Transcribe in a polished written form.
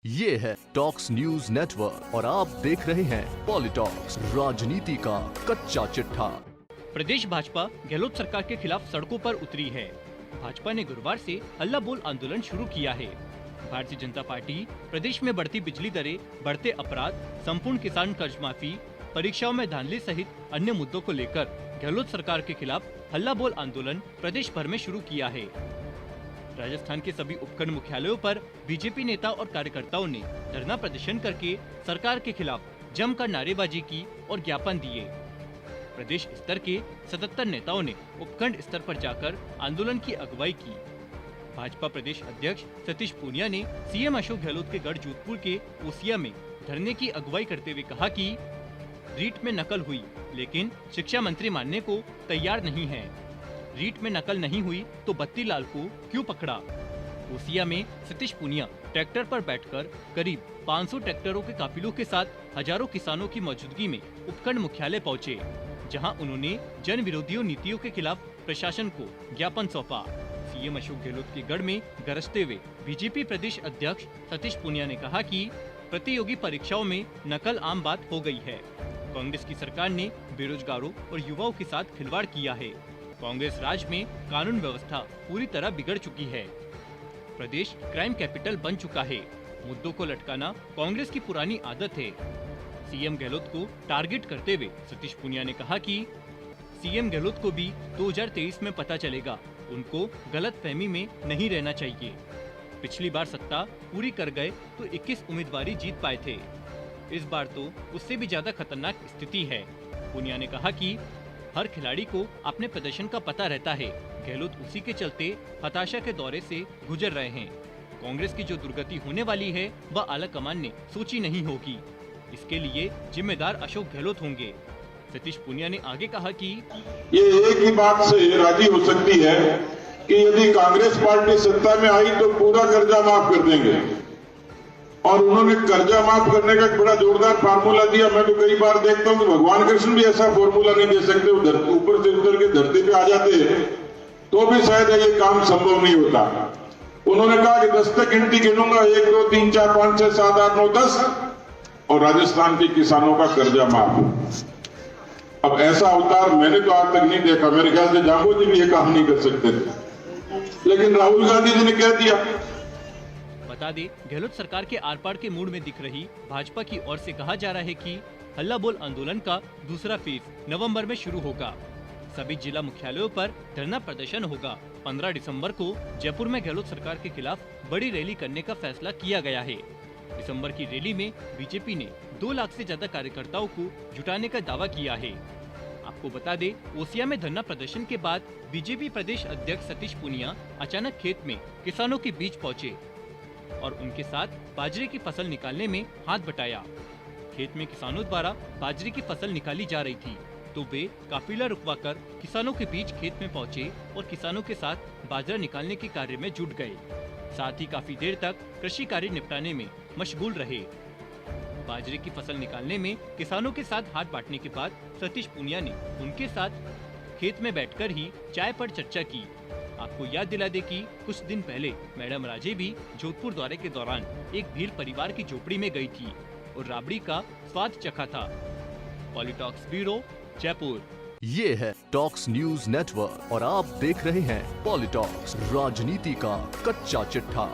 ये है talks news network और आप देख रहे हैं पॉलिटॉक्स, राजनीति का कच्चा चिट्ठा। प्रदेश भाजपा गहलोत सरकार के खिलाफ सड़कों पर उतरी है। भाजपा ने गुरुवार से हल्ला बोल आंदोलन शुरू किया है। भारतीय जनता पार्टी प्रदेश में बढ़ती बिजली दरें, बढ़ते अपराध, संपूर्ण किसान कर्ज माफी, परीक्षाओं में धांधली सहित अन्य मुद्दों को लेकर गहलोत सरकार के खिलाफ हल्ला बोल आंदोलन प्रदेश भर में शुरू किया है। राजस्थान के सभी उपखंड मुख्यालयों पर बीजेपी नेता और कार्यकर्ताओं ने धरना प्रदर्शन करके सरकार के खिलाफ जमकर नारेबाजी की और ज्ञापन दिए। प्रदेश स्तर के 77 नेताओं ने उपखंड स्तर पर जाकर आंदोलन की अगुवाई की। भाजपा प्रदेश अध्यक्ष सतीश पूनिया ने सीएम अशोक गहलोत के गढ़ जोधपुर के ओसिया में धरने की अगुवाई करते हुए कहा कि रीट में नकल हुई, लेकिन शिक्षा मंत्री मानने को तैयार नहीं है। रीट में नकल नहीं हुई तो बत्ती लाल को क्यों पकड़ा? ओसिया में सतीश पूनिया ट्रैक्टर पर बैठकर करीब 500 ट्रैक्टरों के काफिलों के साथ हजारों किसानों की मौजूदगी में उपखंड मुख्यालय पहुंचे, जहां उन्होंने जन विरोधी नीतियों के खिलाफ प्रशासन को ज्ञापन सौंपा। सीएम अशोक गहलोत के गढ़ में गरजते हुए बीजेपी प्रदेश अध्यक्ष सतीश पूनिया ने कहा कि प्रतियोगी परीक्षाओं में नकल आम बात हो गई है। कांग्रेस की सरकार ने बेरोजगारों और युवाओं के साथ खिलवाड़ किया है। कांग्रेस राज में कानून व्यवस्था पूरी तरह बिगड़ चुकी है। प्रदेश क्राइम कैपिटल बन चुका है। मुद्दों को लटकाना कांग्रेस की पुरानी आदत है। सीएम गहलोत को टारगेट करते हुए सतीश पूनिया ने कहा कि सीएम गहलोत को भी 2023 में पता चलेगा, उनको गलतफहमी में नहीं रहना चाहिए। पिछली बार सत्ता पूरी कर गए तो 21 उम्मीदवारी जीत पाए थे। इस बार तो उससे भी ज्यादा खतरनाक स्थिति है। पूनिया ने कहा कि हर खिलाड़ी को अपने प्रदर्शन का पता रहता है। गहलोत उसी के चलते हताशा के दौरे से गुजर रहे हैं। कांग्रेस की जो दुर्गति होने वाली है वह आला कमान ने सोची नहीं होगी। इसके लिए जिम्मेदार अशोक गहलोत होंगे। सतीश पूनिया ने आगे कहा कि ये एक ही बात से राजी हो सकती है कि यदि कांग्रेस पार्टी सत्ता में आई तो पूरा कर्जा माफ कर देंगे, और उन्होंने कर्जा माफ करने का एक बड़ा जोरदार फार्मूला दिया। मैं तो कई बार देखता हूं कि भगवान कृष्ण भी ऐसा फार्मूला नहीं दे सकते। ऊपर से उतर के धरती पे आ जाते तो भी शायद ये काम संभव नहीं होता। उन्होंने कहा कि 10 तक गिनती गिनूंगा, 1 2 3 4 5 6 7 8 9 10, और राजस्थान के किसानों का कर्जा माफ। अब ऐसा अवतार मैंने तो आज तक नहीं देखा। मेरे ख्याल से जागो जी भी ये काम नहीं कर सकते थे, लेकिन राहुल गांधी जी ने कह दिया। बता दें, गहलोत सरकार के आर पार के मूड में दिख रही भाजपा की ओर से कहा जा रहा है कि हल्ला बोल आंदोलन का दूसरा फेज नवंबर में शुरू होगा। सभी जिला मुख्यालयों पर धरना प्रदर्शन होगा। 15 दिसंबर को जयपुर में गहलोत सरकार के खिलाफ बड़ी रैली करने का फैसला किया गया है। दिसंबर की रैली में बीजेपी ने 2 लाख से ज्यादा कार्यकर्ताओं को जुटाने का दावा किया है। आपको बता दें, ओसिया में धरना प्रदर्शन के बाद बीजेपी प्रदेश अध्यक्ष सतीश पूनिया अचानक खेत में किसानों के बीच पहुँचे और उनके साथ बाजरे की फसल निकालने में हाथ बटाया। खेत में किसानों द्वारा बाजरे की फसल निकाली जा रही थी तो वे काफिला रुकवाकर किसानों के बीच खेत में पहुंचे और किसानों के साथ बाजरा निकालने के कार्य में जुट गए। साथ ही काफी देर तक कृषि कार्य निपटाने में मशगूल रहे। बाजरे की फसल निकालने में किसानों के साथ हाथ बांटने के बाद सतीश पूनिया ने उनके साथ खेत में बैठकर ही चाय पर चर्चा की। आपको याद दिला दे कि कुछ दिन पहले मैडम राजे भी जोधपुर दौरे के दौरान एक भील परिवार की झोपड़ी में गई थी और राबड़ी का स्वाद चखा था। पॉलिटॉक्स ब्यूरो, जयपुर। ये है टॉक्स न्यूज नेटवर्क और आप देख रहे हैं पॉलिटॉक्स, राजनीति का कच्चा चिट्ठा।